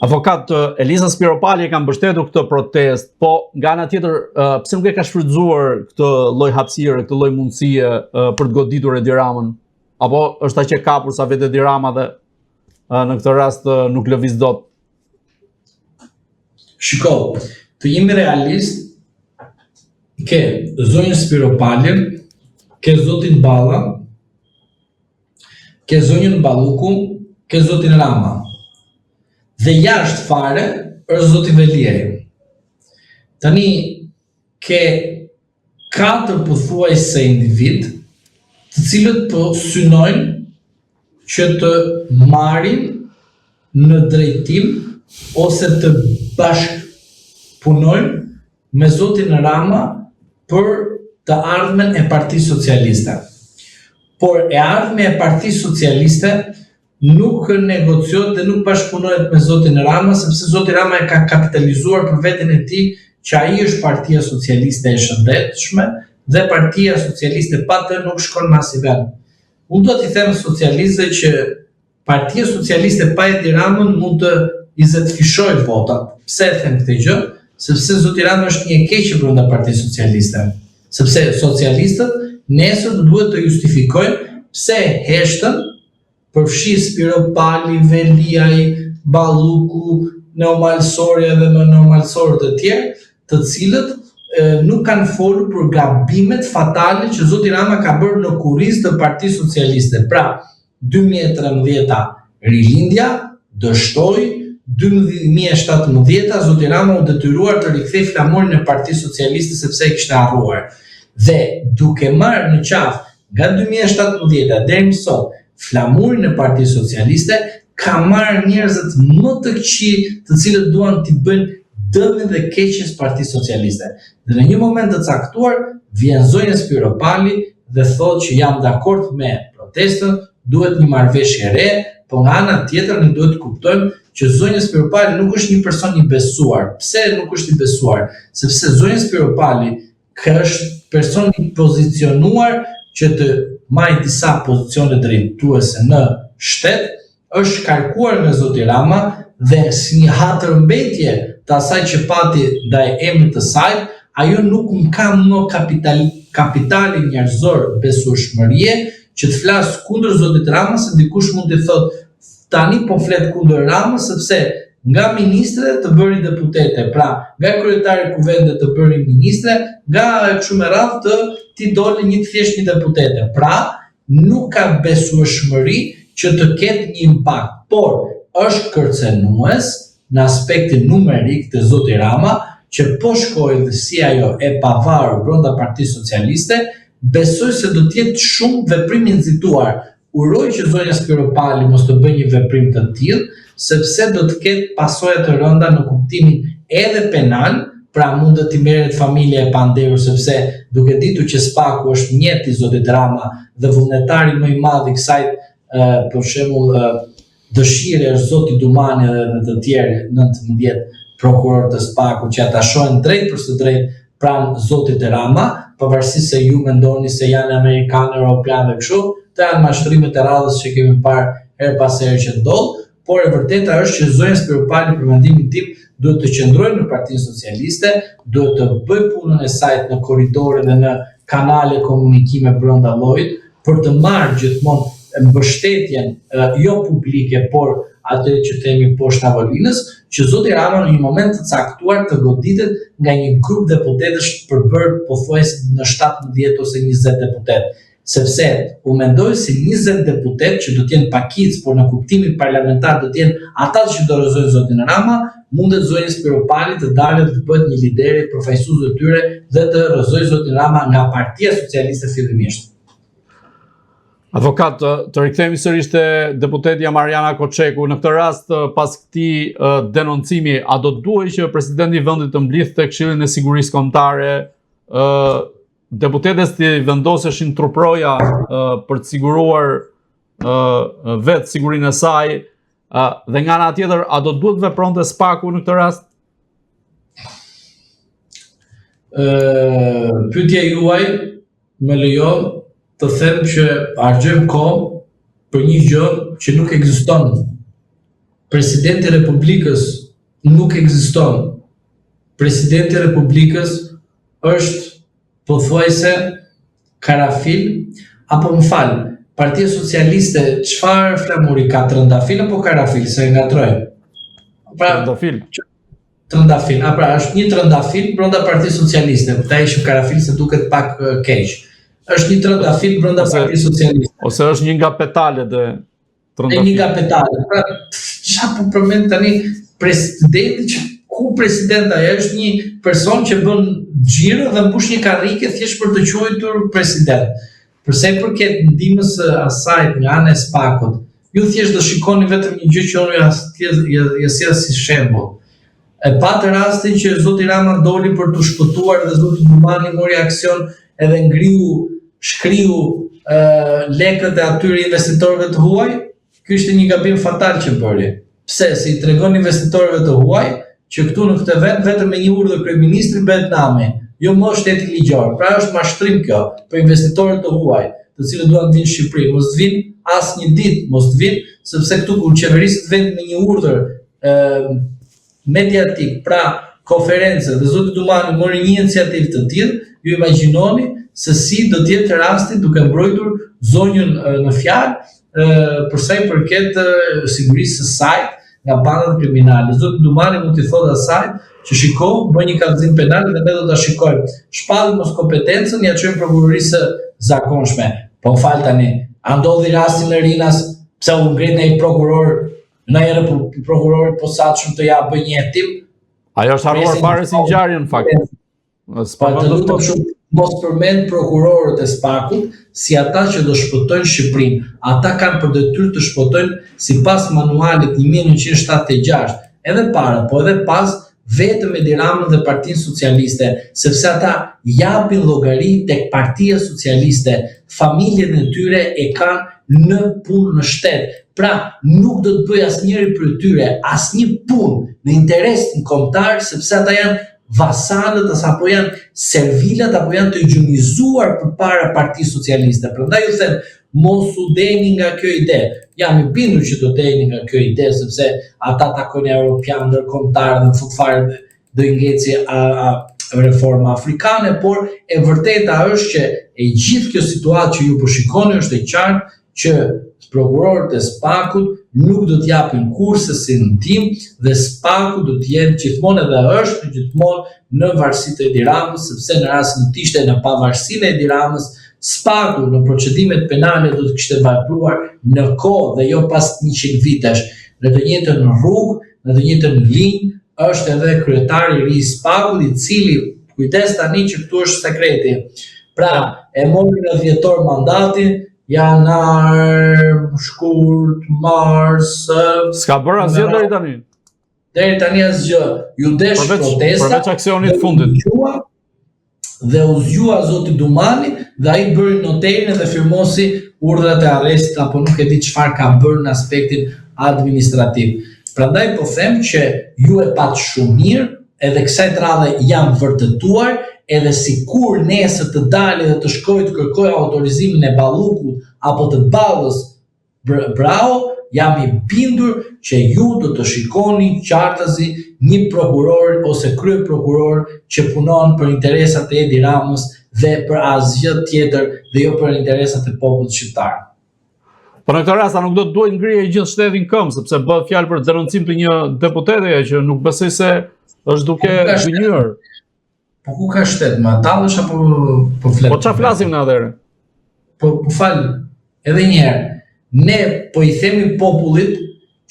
Avokat Eliza Spiropali ka mbështetur këtë protest, po nga ana tjetër pse nuk e ka shfrytzuar këtë lloj hapësire, këtë lloj mundësie për të goditur Edi Ramën? Apo është aq e kapur sa vetë Edi Rama dhe në këtë rast nuk lëviz dot? Shiko, të jemi realist, ke zonjën Spiropali, ke zotin Balla, ke zonjën Balluku, ke zotin Rama. Dhe jashtë fare është zoti Velieri. Tani ke 4 pothuajse individ, të cilët po synojnë që të marrin në drejtim ose të bashkëpunojnë me zotin Rama për të ardhmen e Partisë Socialiste. Por e ardhmja e Partisë Socialiste nuk negociohet dhe nuk bashkëpunohet me zotin Rama, sepse zoti Rama e ka kapitalizuar për veten e tij që ai është Partia Socialiste e shëndetshme dhe Partia Socialiste pa të nuk shkon më asnjëherë. Unë do t'i them socialistëve që Partia Socialiste pa Edi Ramën mund të i zetfishojë votat. Pse e them këtë gjë? Sepse zoti Rama është një e keqe brenda Partisë Socialiste. Sepse socialistët nesër duhet të justifikojnë pse heshtën përfshi Spiropali, Veliaj, Balluku, neomalsorja dhe më neomalsorët e tjerë, të cilët nuk kanë folur për gabimet fatale që zoti Rama ka bërë në kurrizë të Partisë Socialiste. Pra, 2013 rilindja, dështoi, 2017 zoti Rama u detyruar të rikthej flamurin e Partisë Socialiste sepse e kishte harruar. Dhe duke marrë në qafë nga 2017 deri më sot flamurin e Partisë Socialiste, ka marrë njerëzit më të këqij, të cilët duan t'i bëjnë dëmin dhe keqes Partisë Socialiste. Dhe në një moment të caktuar vjen zonja Spiropali dhe thotë që jam dakord me protestën, duhet një marrëveshje re, po nga ana tjetër ne duhet të kuptojmë që zonja Spiropali nuk është një person i besuar. Pse nuk është i besuar? Sepse zonja Spiropali është person i pozicionuar që të marrë disa pozicione drejtuese në shtet, është karkuar nga zoti Rama dhe si një hatërmbetje të asaj që pati ndaj emrit të saj, ajo nuk ka më kapitali njerëzor besueshmërie që të flas kundër zotit Rama, se dikush mund të thotë tani po flet kundër Ramës sepse nga ministre të bëri deputete, pra nga kryetari i kuvendit të bëri ministre, nga kështu me radhë të ti doli një thjesht një deputete. Pra, nuk ka besueshmëri që të ketë një impakt, por është kërcenues në aspektin numerik të zoti Rama, që po shkojë dhe si ajo e pavarur brenda Partisë Socialiste, besoj se do të jetë shumë veprim i nxituar. Uroj që zonja Spiropali mos të bëjë një veprim të tillë, sepse do të ketë pasoja të rënda në kuptimin edhe penal, pra mund të t'i merret familja e panderur, sepse duke ditur që Spaku është mjet i zotit Rama dhe vullnetari më i madh i kësaj për shembull dëshire është zoti Dumani dhe të tjerë 19 prokuror të Spaku që ata shohin drejt për së drejt pranë zotit Rama, pavarësisht se ju mendoni se janë amerikanë, europianë dhe kështu, të janë mashtrimet e radhës që kemi parë her pas here që ndodh, por e vërteta është që zonja Spiropali për mendimin tim duhet të qëndrojë në Partinë Socialiste, duhet të bëjë punën e saj në korridore dhe në kanale komunikime brenda llojit për të marrë gjithmonë mbështetjen jo publike, por atë që themi poshtë tavolinës, që zoti Rama në një moment të caktuar të goditet nga një grup deputetësh për bërë pothuajse në 17 ose 20 deputet. Sepse u mendoj si 20 deputet që do të jenë pakic, por në kuptimin parlamentar do të jenë ata që dorëzojnë zotin Rama, mundet zonja Spiropali të dalë dhe të bëhet një lideri përfaqësues të tyre dhe të rrëzojë zotin Rama nga Partia Socialiste fillimisht. Avokat, të rikthehemi sërish te deputetja Mariana Koçeku. Në këtë rast, pas këtij denoncimi, a do duhej që presidenti i vendit të mblidhte Këshillin e Sigurisë Kombëtare, deputetës të vendoseshin truproja për të siguruar vetë sigurinë e saj, dhe nga ana tjetër, a do duhet vepronte Spaku në këtë rast? Pyetja juaj më lejon të them që harxojmë kohë për një gjë që nuk ekziston. presidenti i Republikës nuk ekziston. Presidenti i Republikës është pothuajse karafil, apo më fal, Partia Socialiste çfarë flamuri ka, trëndafil apo karafil, se ngatroj? Pra, trëndafil. Pra, është një trëndafil brenda Partisë Socialiste, ta ishim karafil se duket pak keq. Është një trëndafil brenda Partisë Socialiste. Ose është një nga petalet e trëndafil. Një nga petalet. Pra, çfarë po përmend tani presidenti që ku presidenta është një person që bën xhiro dhe mbush një karrike thjesht për të quajtur president. Përsa i përket ndihmës së asaj nga ana e SPAK-ut, ju thjesht do shikoni vetëm një gjë që unë ja sjell si shembull. E patë rastin që zoti Rama doli për të shpëtuar dhe zoti Dumani mori aksion edhe shkriu lekët e atyre investitorëve të huaj, ky ishte një gabim fatal që bëri. Pse? Se i tregon investitorëve të huaj që këtu në këtë vend vetëm me një urdhër kryeministri bëhet nami, jo më shteti ligjor. Pra është mashtrim kjo për investitorët të huaj, të cilët duan të vinë në Shqipëri, mos të vinë asnjë ditë, mos të vinë, sepse këtu kur qeverisit vend me një urdhër mediatik, pra konferencë dhe zoti Dumani mori një iniciativë të tillë, ju imagjinoni se si do të jetë rasti duke mbrojtur zonjën në fjalë për sa i përket sigurisë së saj nga bandat kriminale. Zoti Dumani mund t'i thotë asaj që shiko, bëj një kallëzim penal dhe ne do ta shikojmë. Shpallim mos kompetencën, ja çojmë prokurorisë zakonshme. Po fal tani, a ndodhi rasti në Rinas, pse u ngrit një prokuror, ndonjëherë prokurori posaçëm të ja bëj një hetim? Ajo është harruar fare si ngjarje në fakt. Mos përmend prokurorët e SPAK-ut si ata që do shpëtojnë Shqipërinë. Ata kanë për detyrë të shpëtojnë sipas manualit 1976, edhe para, po edhe pas vetëm Edi Ramën dhe Partinë Socialiste, sepse ata japin llogari tek Partia Socialiste, familjen e tyre e kanë në punë në shtet. Pra, nuk do të bëj asnjëri prej tyre asnjë punë në interesin kombëtar, sepse ata janë vasalët apo janë servilat apo janë të gjunizuar përpara Partisë Socialiste. Prandaj ju them, mos u deni nga kjo ide. Jam i bindur që do deni nga kjo ide, sepse ata takojnë europian ndërkombëtar dhe në fund fare do i ngeci reforma afrikane, por e vërteta është që e gjithë kjo situatë që ju po shikoni është e qartë që prokurorët e SPAK-ut nuk do t'japin kurse si ndihmë dhe SPAK-u do të jetë gjithmonë edhe është gjithmonë në varësitë e Edi Ramës, sepse në rastin të ishte në pavarësinë e Edi Ramës, SPAK-u në procedimet penale do të kishte vepruar në kohë dhe jo pas 100 vitesh. Në të njëjtën rrugë, në të njëjtën linjë është edhe kryetari i ri i SPAK-ut, i cili kujdes tani që këtu është sekreti. Pra, e mori në dhjetor mandatin, janar, shkurt, mars... S'ka bërë asgjë deri tani. Deri tani asgjë. Ju desh protesta. Përveç aksionit fundit. Dhe u zgjua zoti Dumani dhe ai bëri noterin dhe firmosi urdhrat e arrestit apo nuk e di çfarë ka bërë në aspektin administrativ. Prandaj po them që ju e pat shumë mirë, edhe kësaj radhe janë vërtetuar, edhe sikur nesër të dalë dhe të shkojë të kërkojë autorizimin e Ballukut apo të Ballës Brau, jam i bindur që ju do të shikoni qartazi një prokuror ose krye prokuror që punon për interesat e Edi Ramës dhe për asgjë tjetër dhe jo për interesat e popullit shqiptar. Po në këtë rast nuk do të duhet ngrihe gjithë shtetin këmbë, sepse bëhet fjalë për denoncim të një deputete që nuk besoj se është duke gënjur. Po ku ka shtet, ma dalësh apo po flet? Po çfarë flasim në atëherë? Po fal, edhe një herë. Ne po i themi popullit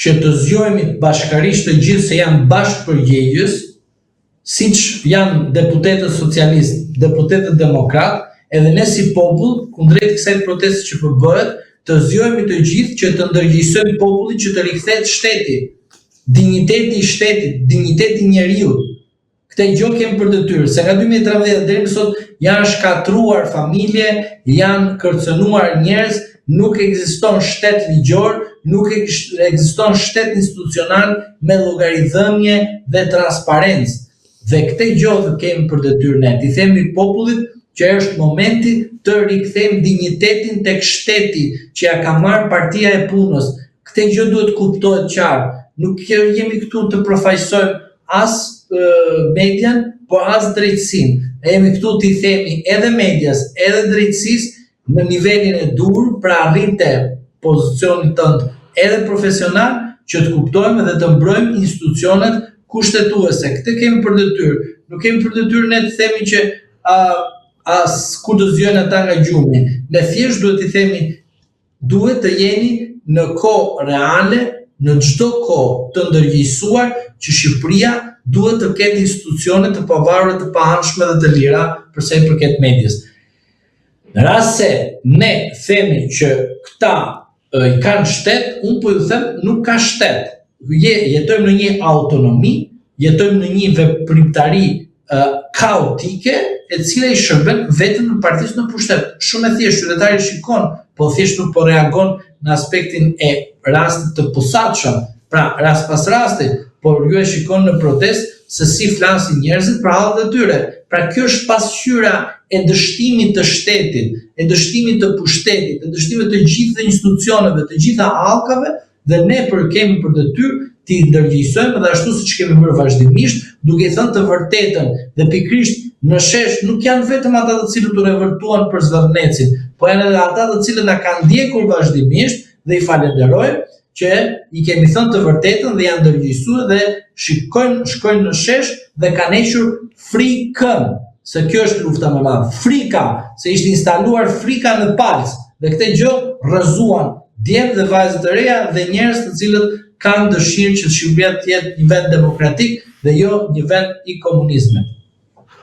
që të zgjohemi bashkarisht të gjithë se janë bashkëpërgjegjës, siç janë deputetët socialistë, deputetët demokrat, edhe ne si popull, kundrejt kësaj proteste që po bëhet, të zgjohemi të gjithë që të ndërgjegjësojmë popullin që të rikthehet shteti, dinjiteti i shtetit, dinjiteti i njeriut. Këtë gjë kemi për detyrë, se nga 2013 deri më sot janë shkatruar familje, janë kërcënuar njerëz, nuk ekziston shtet ligjor, nuk ekziston shtet institucional me llogaridhënie dhe transparencë. Dhe këtë gjë kemi për detyrë ne, t'i themi popullit që është momenti të rikthejmë dinjitetin tek shteti që ja ka marrë Partia e Punës. Këtë gjë duhet kuptohet qartë. nuk jemi këtu të përfaqësojmë as median, por as drejtësinë. Ne jemi këtu t'i themi edhe medias, edhe drejtësisë në nivelin e dur, pra arrinte pozicionin tënd edhe profesional, që të kuptojmë dhe të mbrojmë institucionet kushtetuese. Këtë kemi për detyrë. Nuk kemi për detyrë ne të themi që as kur do zgjohen ata nga gjumi. Ne thjesht duhet t'i themi duhet të jeni në kohë reale, në çdo kohë të ndërgjegjësuar që Shqipëria duhet të ketë institucione të pavarura, të paanshme dhe të lira për sa i përket medias. Në rast se ne themi që këta i kanë shtet, unë po ju them nuk ka shtet. Jetojmë në një autonomi, jetojmë në një veprimtari kaotike, e cila i shërben vetëm në partisë në pushtet. Shumë e thjeshtë, qytetari shikon, po thjesht nuk po reagon në aspektin e rastit të posaçëm, pra rast pas rasti, por ju e shikon në protest se si flasin njerëzit për hallet e tyre. Pra kjo është pasqyra e dështimit të shtetit, e dështimit të pushtetit, e dështimit të gjithë institucioneve, të gjitha hallkave, dhe ne kemi për detyrë t'i ndërgjegjësojmë dhe ashtu siç kemi bërë vazhdimisht, duke i thënë të vërtetën dhe pikërisht në shesh nuk janë vetëm ata të cilët u revoltuan për Zverdhnecin, po janë edhe ata të cilët na kanë ndjekur vazhdimisht dhe i falenderojmë që i kemi thënë të vërtetën dhe janë ndërgjegjësuar dhe shkojnë në shesh dhe kanë hequr frikën, se kjo është lufta më e madhe. Frika, se ishte instaluar frika në palc dhe këtë gjë rrëzuan djemt dhe vajzat e reja dhe njerëz të cilët kanë dëshirë që Shqipëria të jetë një vend demokratik dhe jo një vend i komunizmit.